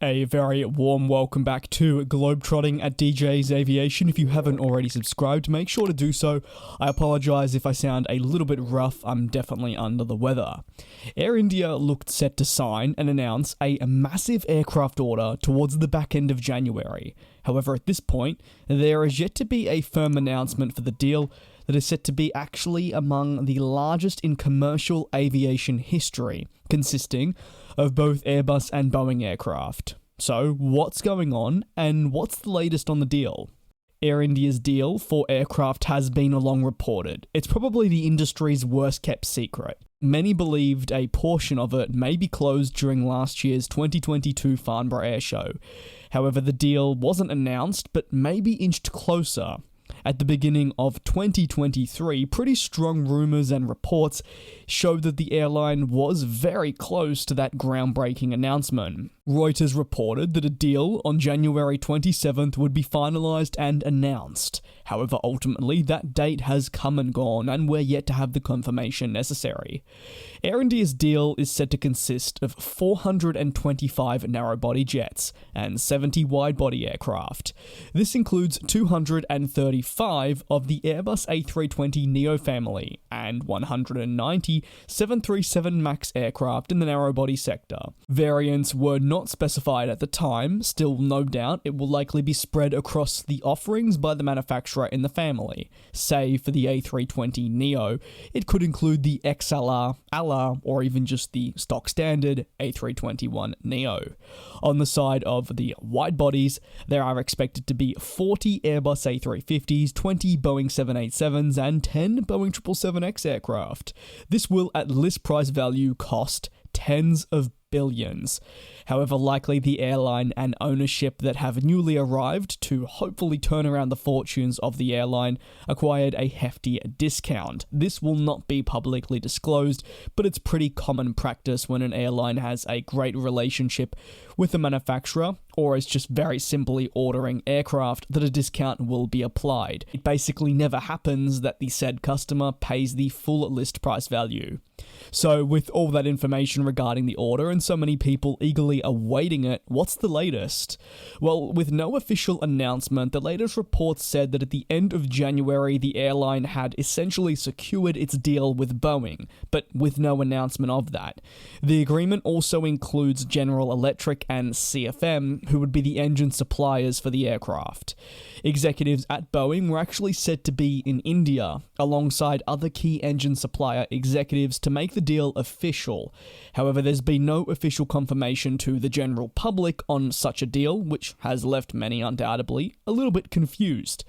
A very warm welcome back to GlobeTrotting at DJ's Aviation. If you haven't already subscribed, make sure to do so. I apologise if I sound a little bit rough, I'm definitely under the weather. Air India looked set to sign and announce a massive aircraft order towards the back end of January. However, at this point, there is yet to be a firm announcement for the deal that is set to be actually among the largest in commercial aviation history, consisting of both Airbus and Boeing aircraft. So, what's going on, and what's the latest on the deal? Air India's deal for aircraft has been long reported. It's probably the industry's worst kept secret. Many believed a portion of it may be closed during last year's 2022 Farnborough Air Show. However, the deal wasn't announced, but maybe inched closer. At the beginning of 2023, pretty strong rumours and reports showed that the airline was very close to that groundbreaking announcement. Reuters reported that a deal on January 27th would be finalised and announced. However, ultimately, that date has come and gone, and we're yet to have the confirmation necessary. Air India's deal is said to consist of 425 narrow-body jets and 70 wide-body aircraft. This includes 235 of the Airbus A320neo family and 190 737 MAX aircraft in the narrow-body sector. Variants were not specified at the time, still no doubt it will likely be spread across the offerings by the manufacturer in the family. Say for the A320neo, it could include the XLR, ALR, or even just the stock standard A321neo. On the side of the wide bodies, there are expected to be 40 Airbus A350s, 20 Boeing 787s, and 10 Boeing 777X aircraft. This will at list price value cost tens of billions. However, likely the airline and ownership that have newly arrived to hopefully turn around the fortunes of the airline acquired a hefty discount. This will not be publicly disclosed, but it's pretty common practice when an airline has a great relationship with a manufacturer, or is just very simply ordering aircraft, that a discount will be applied. It basically never happens that the said customer pays the full list price value. So with all that information regarding the order and so many people eagerly awaiting it, what's the latest? Well, with no official announcement, the latest reports said that at the end of January, the airline had essentially secured its deal with Boeing, but with no announcement of that. The agreement also includes General Electric and CFM, who would be the engine suppliers for the aircraft. Executives at Boeing were actually said to be in India, alongside other key engine supplier executives, to make the deal official. However, there's been no official confirmation to the general public on such a deal, which has left many undoubtedly a little bit confused.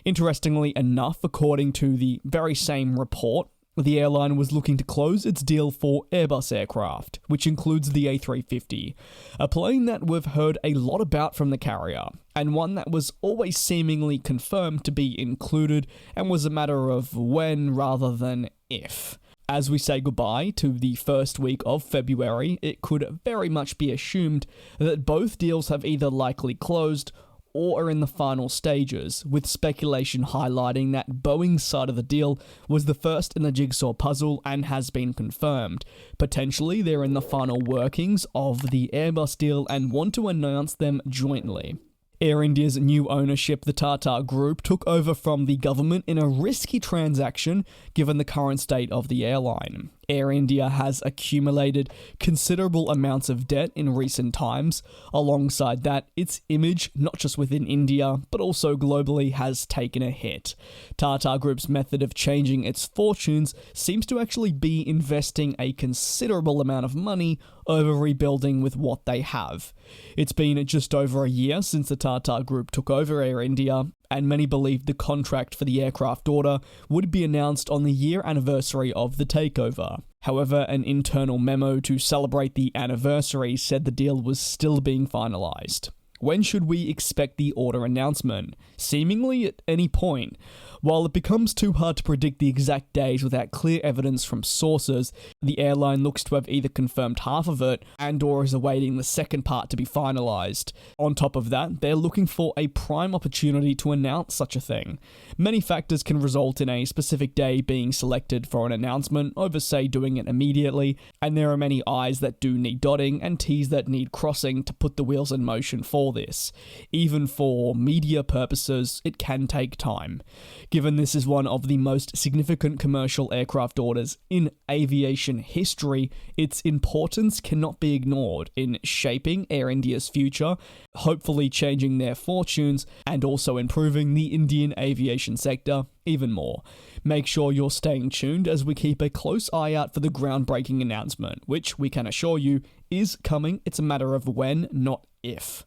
Interestingly enough, according to the very same report, the airline was looking to close its deal for Airbus aircraft, which includes the A350, a plane that we've heard a lot about from the carrier, and one that was always seemingly confirmed to be included and was a matter of when rather than if. As we say goodbye to the first week of February, it could very much be assumed that both deals have either likely closed or are in the final stages, with speculation highlighting that Boeing's side of the deal was the first in the jigsaw puzzle and has been confirmed. Potentially, they're in the final workings of the Airbus deal and want to announce them jointly. Air India's new ownership, the Tata Group, took over from the government in a risky transaction given the current state of the airline. Air India has accumulated considerable amounts of debt in recent times. Alongside that, its image, not just within India, but also globally, has taken a hit. Tata Group's method of changing its fortunes seems to actually be investing a considerable amount of money over rebuilding with what they have. It's been just over a year since the Tata Group took over Air India, and many believed the contract for the aircraft order would be announced on the year anniversary of the takeover. However, an internal memo to celebrate the anniversary said the deal was still being finalised. When should we expect the order announcement? Seemingly at any point. While it becomes too hard to predict the exact days without clear evidence from sources, the airline looks to have either confirmed half of it and/or is awaiting the second part to be finalised. On top of that, they're looking for a prime opportunity to announce such a thing. Many factors can result in a specific day being selected for an announcement over, say, doing it immediately, and there are many I's that do need dotting and T's that need crossing to put the wheels in motion for this. Even for media purposes, it can take time. Given this is one of the most significant commercial aircraft orders in aviation history, its importance cannot be ignored in shaping Air India's future, hopefully changing their fortunes, and also improving the Indian aviation sector even more. Make sure you're staying tuned as we keep a close eye out for the groundbreaking announcement, which we can assure you is coming. It's a matter of when, not if.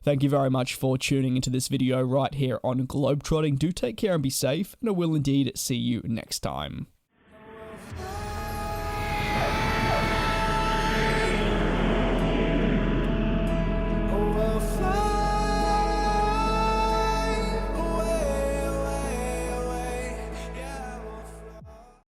Thank you very much for tuning into this video right here on GlobeTrotting. Do take care and be safe, and I will indeed see you next time.